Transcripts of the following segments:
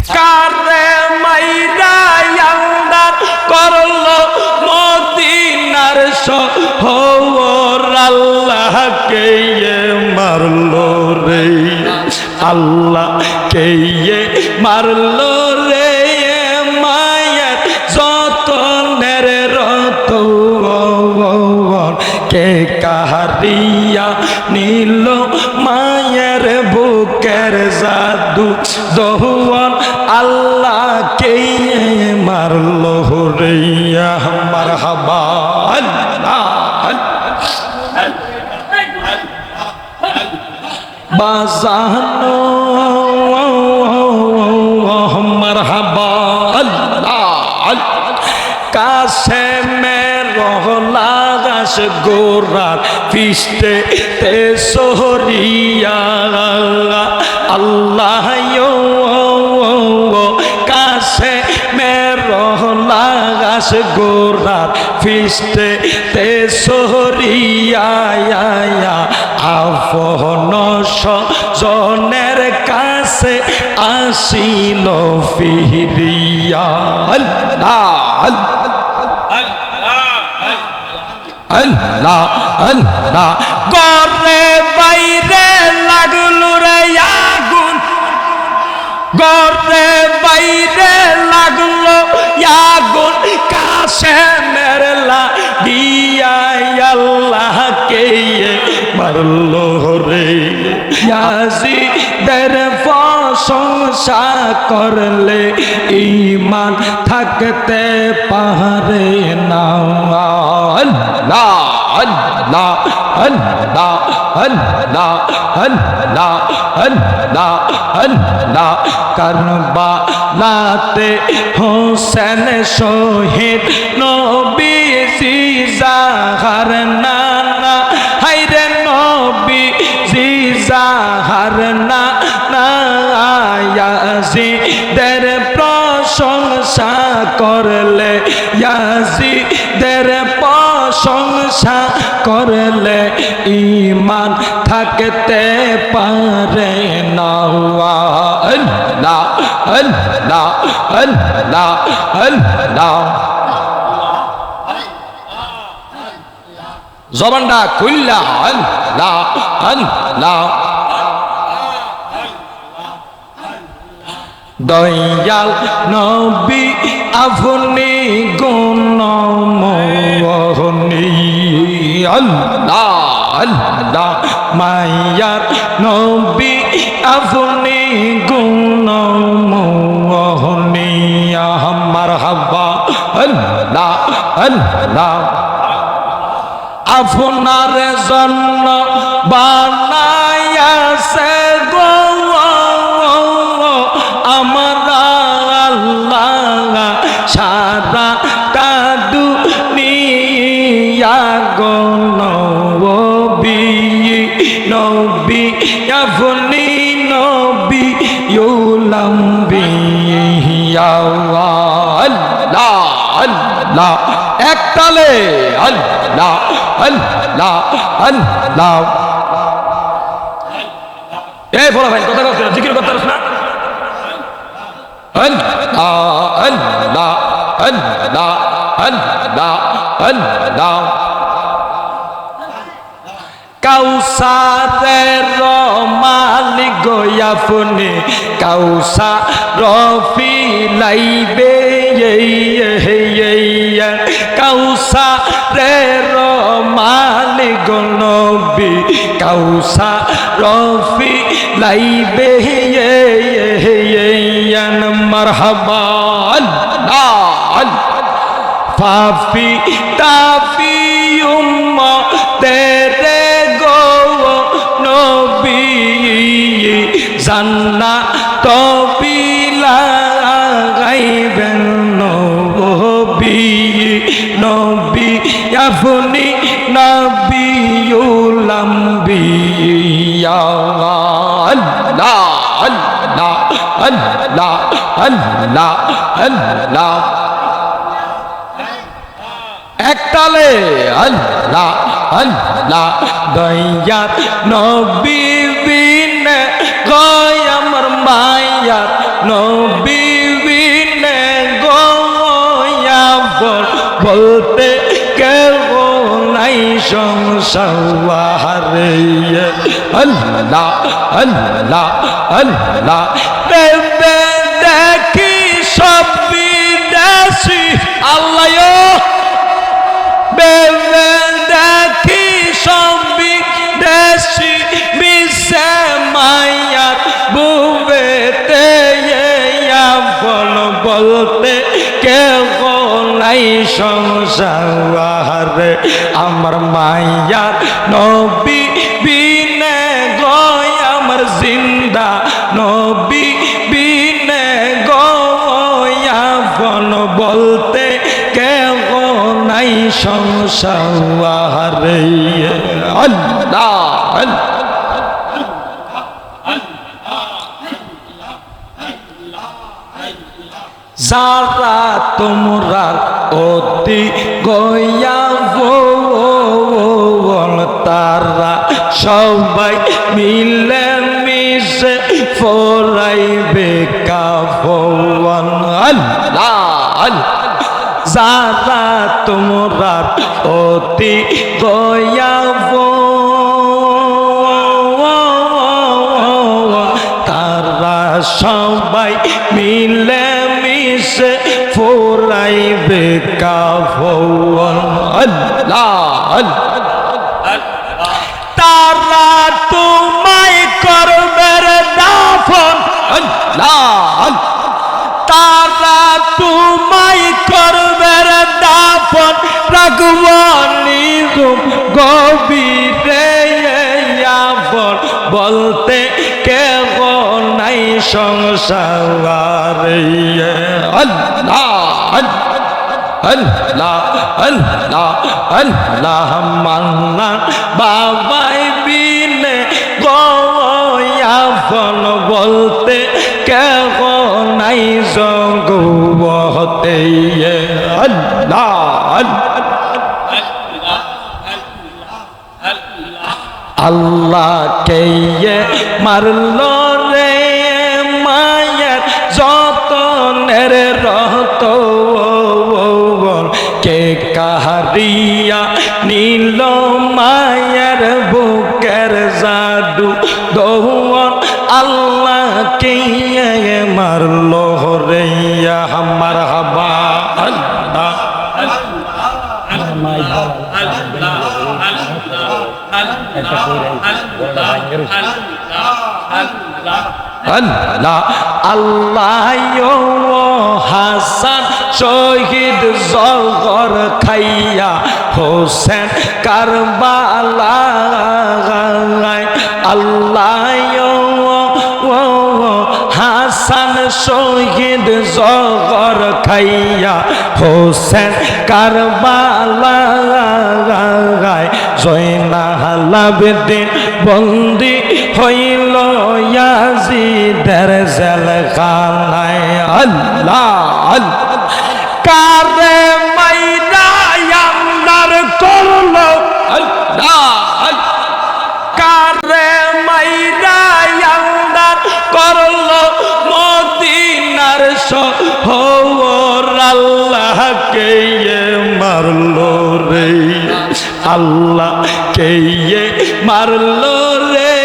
কারে মাইরা আন্দার করলো মদিনার শহর আল্লাহকে মারলো রে আল্লাহকে মারলো রে মায়ের যতনের রতন কে কাহারিয়া নীল মায়ের বুকের জাদু দহন আল্লাহকে মারলো রে মারহাবা বাজানো মারহাবা আল্লাহ কাছে মেরলাগাস গোরার পিষ্টে তে সোহরিয়া আল্লাহ কাছে মেরলাগাস গোরার পিষ্টে তে সোহরিয়া আপন জনের কাছে আসিল ফিরিয়া আল্লাহ আল্লাহ আল্লাহ ঘরে বাইরে লাগলো রে আগুন ঘরে বাইরে লাগলো আগুন কাছে মেরলা দিয়া আল্লাহকে মারলো রে ইয়াজিদের প্রশংসা করলে ঈমান থাকতে পারে না আল্লাহ আল্লাহ আল্লাহ আল্লাহ আল্লাহ আল্লাহ আল্লাহ কারবালাতে হোসেন শহীদ নবীজি জাহার নানা হায়রে নবীজি জাহার নানা ইয়াজিদের প্রশংসা করলে ইয়াজিদের প্রশংসা করলে ঈমান থাকতে পারে না আল্লাহ আল্লাহ আল্লাহ আল্লাহ জবানটা খুললা আল্লাহ আল্লাহ দয়াল নবী আপনি গুণমোহনী আল্লাহ আল্লাহ মায়ার নবী আপনি গুণমোহনী মারহাবা আল্লাহ আল্লাহ আপনার জন্য বানায়াছে গো আমার আল্লাহ সারা দুনিয়া গো নবী নবী আপনি নবী ইউলাম্বিয়া আল্লাহ আল্লাহ একতালে আল্লাহ আল্লাহ আল্লাহ এই বলা ভাই কথা কথা জিকির করতে পারছ না আল্লাহ আল্লাহ আল্লাহ আল্লাহ আল্লাহ কাউসারের মালিক গোয়াফনে কাউসার রফিলাইবে কাউসারের মালিক নবী কাউসার রফিলাইবে মারহাবা আল্লাহ ফাফি তাফি উম্মতেরে গো নবী জান্নাত বিলাগাইবেন নবী নবী আপনি নবিয়ুল আম্বিয়া আল্লাহ আল্লাহ আল্লাহ আল্লাহ আল্লাহ একতালে আল্লাহ আল্লাহ দয়াত নবী বিন গয় আমার মায়ার নবী বিনে গোয়াবন বলতে কেউ নাই সংসারে আল্লাহ আল্লাহ আল্লাহ প্রেমে দেখি সব বিদেশি আল্লাহ প্রেমে দেখি সব বিদেশি মিশে মায়ার বুবেতে বল বলতে কেউ নাই সংসারে আমার মায়ার নবী বিনে গয় আমার জিন্দা নবী বিনে গয়া বল বলতে কেউ নাই সংসারে আল্লাহ যারা তোমরা অতি গয়া তারা সবাই মিলে মিশে ফরাইবে কাফন আল্লাহ যারা তোমরা অতি গয়া তারা সবাই মিলে মিশে ফরাইবে কাফন আল্লাহ তারা তোমায় করবে দাফন আল্লাহ তারা তোমায় করবে দাফন রাগবানি গভীরে বলতে কেউ নাই সংসারে আল্লাহ আল্লাহ আল্লাহ আল্লাহ মান্না বাবাই বিনে গয়া ফল বলতে কেউ নাই জগতে আল্লাহ আল্লাহ কে মারল রে মায়ের যতনের রত কে কাহারিয়া নীল মায়ের বুকের জাদু দৌন আল্লাহ কে মারল রে আমার হাবা আল্লাহ আল্লাহ আল্লাহ হাসান শহীদ জগর খাইয়া হোসেন কারবালা আল্লাহ হাসান শহীদ জগর খাইয়া হোসেন কারবালা জয়নালাবেদিন বন্দি হইল ইয়াজিদের জেলখানায় আল্লাহ কারে মাইরা আন্দার করলো আল্লাহ কারে মাইরা আন্দার করলো মদিনার শহর আল্লাহ কে মারলো রে আল্লাহ কে মারলো রে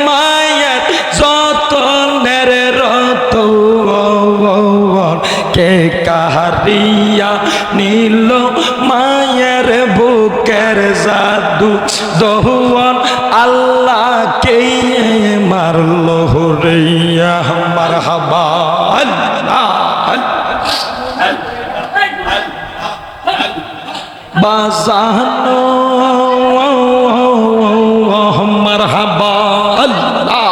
মায়ের যতনের রত কে কাহারিয়া নীল মায়ের বুকের জাদু দহুয়ান আল্লাহ কে মারলো রে মারহাবা আল্লাহ বাজানো মারহাবা আল্লাহ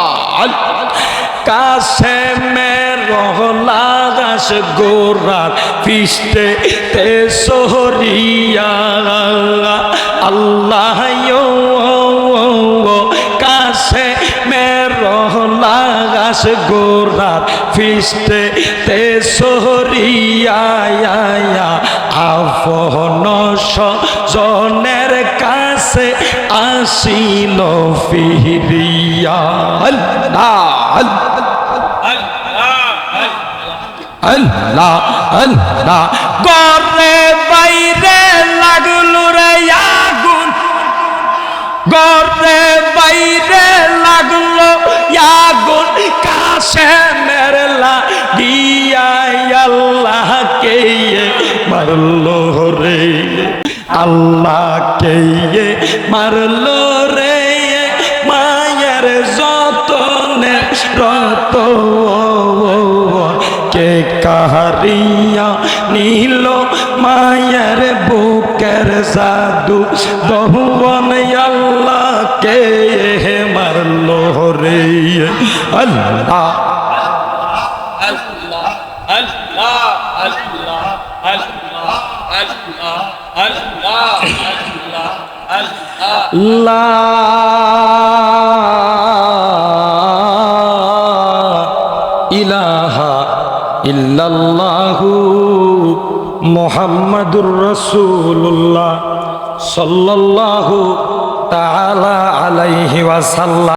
কাছে মেরলাগাস গোরার পিষ্টে তে সোহরিয়া আল্লাহ কাছে মেরলাগাস গোরার পিষ্টে তে সোহরিয়া আফন জনের কাছে আসিল ফিরিয়া আল্লাহ আল্লাহ আল্লাহ ঘরে বাইরে লাগলো রে আগুন ঘরে বাইরে লাগলো আগুন কাছে মেরলা গিয়া আল্লাহকে মারলো রে আল্লাহকে মারলো রে মায়ের যতনে রত কে কাহারিয়া নীল মায়ের বুকের জাদু দহুবন আল্লাহকে মারলো রে আল্লাহ আল্লাহ আল্লাহ আল্লাহ আল্লাহ আল্লাহ আল্লাহ আল্লাহ লা ইলাহা ইল্লাল্লাহু মুহাম্মাদুর রাসূলুল্লাহ সাল্লাল্লাহু তাআলা আলাইহি ওয়াসাল্লাম।